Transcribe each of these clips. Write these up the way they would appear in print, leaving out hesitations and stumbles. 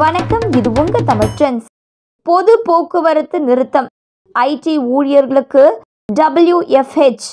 வணக்கம், இது உங்க தமிழ் ட்ரெண்ட்ஸ். பொது போக்குவரத்து நிறுத்தம். ஐடி ஊழியர்களுக்கு WFH.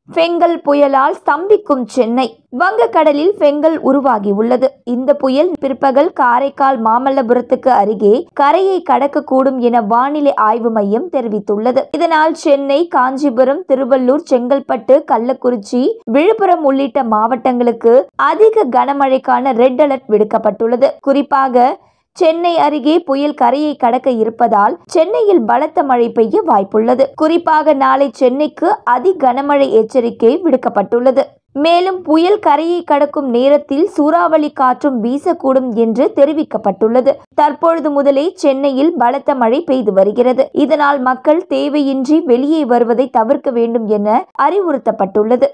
ஃபெங்கல் புயலால் ஸ்தம்பிக்கும் சென்னை. வங்கக்கடலில் ஃபெங்கல் உருவாகி உள்ளது. இந்த புயல் பிற்பகல் காரைக்கால் மாமல்லபுரத்துக்கு அருகே கரையை கடக்கக்கூடும் என வானிலை ஆய்வு மையம் தெரிவித்துள்ளது. இதனால் சென்னை, காஞ்சிபுரம், திருவள்ளூர், செங்கல்பட்டு, கள்ளக்குறிச்சி, விழுப்புரம் உள்ளிட்ட மாவட்டங்களுக்கு அதிக கனமழைக்கான ரெட் அலர்ட் விடுக்கப்பட்டுள்ளது. குறிப்பாக சென்னை அருகே புயல் கரையை கடக்க இருப்பதால் சென்னையில் பலத்த மழை பெய்ய வாய்ப்புள்ளது. குறிப்பாக நாளை சென்னைக்கு அதி கனமழை எச்சரிக்கை விடுக்கப்பட்டுள்ளது. மேலும் புயல் கரையை கடக்கும் நேரத்தில் சூறாவளி காற்றும் வீசக்கூடும் என்று தெரிவிக்கப்பட்டுள்ளது. தற்பொழுது முதலே சென்னையில் பலத்த மழை பெய்து வருகிறது. இதனால் மக்கள் தேவையின்றி வெளியே வருவதை தவிர்க்க வேண்டும் என அறிவுறுத்தப்பட்டுள்ளது.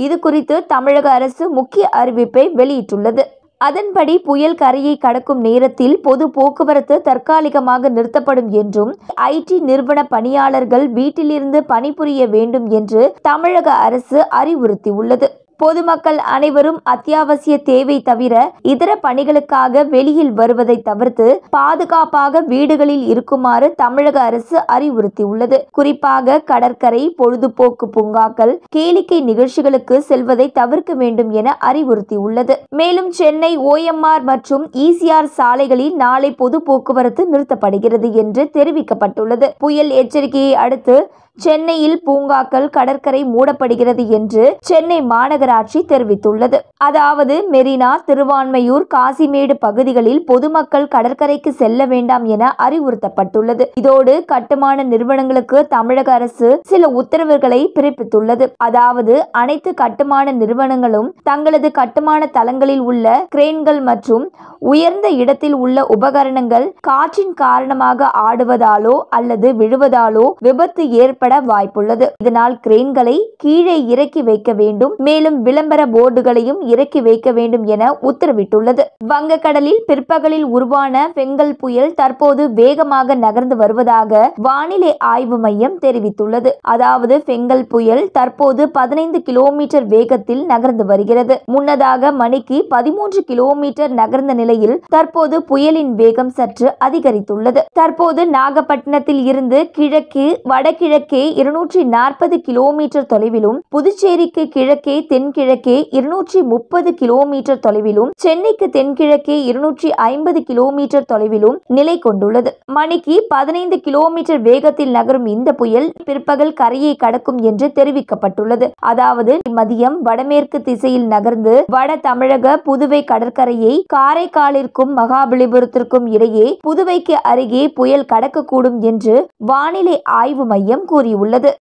இது குறித்து தமிழக அரசு முக்கிய அறிவிப்பை வெளியிட்டுள்ளது. அதன்படி புயல் கரையை கடக்கும் நேரத்தில் பொது போக்குவரத்து தற்காலிகமாக நிறுத்தப்படும் என்றும் ஐடி நிறுவன பணியாளர்கள் வீட்டிலிருந்து பணிபுரிய வேண்டும் என்று தமிழக அரசு அறிவுறுத்தியுள்ளது. பொதுமக்கள் அனைவரும் அத்தியாவசிய தேவை தவிர இதர பணிகளுக்காக வெளியில் வருவதை தவிர்த்து பாதுகாப்பாக வீடுகளில் இருக்குமாறு தமிழக அரசு அறிவுறுத்தியுள்ளது. குறிப்பாக கடற்கரை, பொழுதுபோக்கு பூங்காக்கள், கேளிக்கை நிகழ்ச்சிகளுக்கு செல்வதை தவிர்க்க வேண்டும் என அறிவுறுத்தியுள்ளது. மேலும் சென்னை OMR மற்றும் ECR சாலைகளில் நாளை பொது போக்குவரத்து நிறுத்தப்படுகிறது என்று தெரிவிக்கப்பட்டுள்ளது. புயல் எச்சரிக்கையை அடுத்து சென்னையில் பூங்காக்கள், கடற்கரை மூடப்படுகிறது என்று சென்னை மாநகராட்சி தெரிவித்துள்ளது. அதாவது மெரினா, திருவான்மையூர், காசிமேடு பகுதிகளில் பொதுமக்கள் கடற்கரைக்கு செல்ல வேண்டாம் என அறிவுறுத்தப்பட்டுள்ளது. இதோடு கட்டுமான நிறுவனங்களுக்கு தமிழக அரசு சில உத்தரவுகளை பிறப்பித்துள்ளது. அதாவது அனைத்து கட்டுமான நிறுவனங்களும் தங்களது கட்டுமான தளங்களில் உள்ள கிரேன்கள் மற்றும் உயர்ந்த இடத்தில் உள்ள உபகரணங்கள் காற்றின் காரணமாக ஆடுவதாலோ அல்லது விழுவதாலோ விபத்து ஏற்பட வாய்ப்புள்ளது. இதனால் கிரேன்களை கீழே இறக்கி வைக்க வேண்டும். மேலும் விளம்பர போர்டுகளையும் இறக்கி வைக்க வேண்டும் என உத்தரவிட்டுள்ளது. வங்கக்கடலில் பிற்பகலில் உருவான ஃபெங்கல் புயல் தற்போது வேகமாக நகர்ந்து வருவதாக வானிலை ஆய்வு மையம் தெரிவித்துள்ளது. அதாவது ஃபெங்கல் புயல் தற்போது 15 கிலோமீட்டர் வேகத்தில் நகர்ந்து வருகிறது. முன்னதாக மணிக்கு 13 கிலோமீட்டர் நகர்ந்த நிலையில் தற்போது புயலின் வேகம் சற்று அதிகரித்துள்ளது. தற்போது நாகப்பட்டினத்தில் இருந்து கிழக்கு வடகிழக்கே 240 கிலோமீட்டர் தொலைவிலும், புதுச்சேரிக்கு கிழக்கே தென்கிழக்கே 230 கிலோமீட்டர் தொலைவிலும், சென்னைக்கு தென்கிழக்கே 250 கிலோமீட்டர் தொலைவிலும் நிலை கொண்டுள்ளது. மணிக்கு 15 கிலோமீட்டர் வேகத்தில் நகரும் இந்த புயல் பிற்பகல் கரையை கடக்கும் என்று தெரிவிக்கப்பட்டுள்ளது. அதாவது மதியம் வடமேற்கு திசையில் நகர்ந்து வட தமிழக புதுவை கடற்கரையை காரைக்காலிற்கும் மகாபலிபுரத்திற்கும் இடையே புதுவைக்கு அருகே புயல் கடக்கக்கூடும் என்று வானிலை ஆய்வு மையம் கூறியுள்ளது.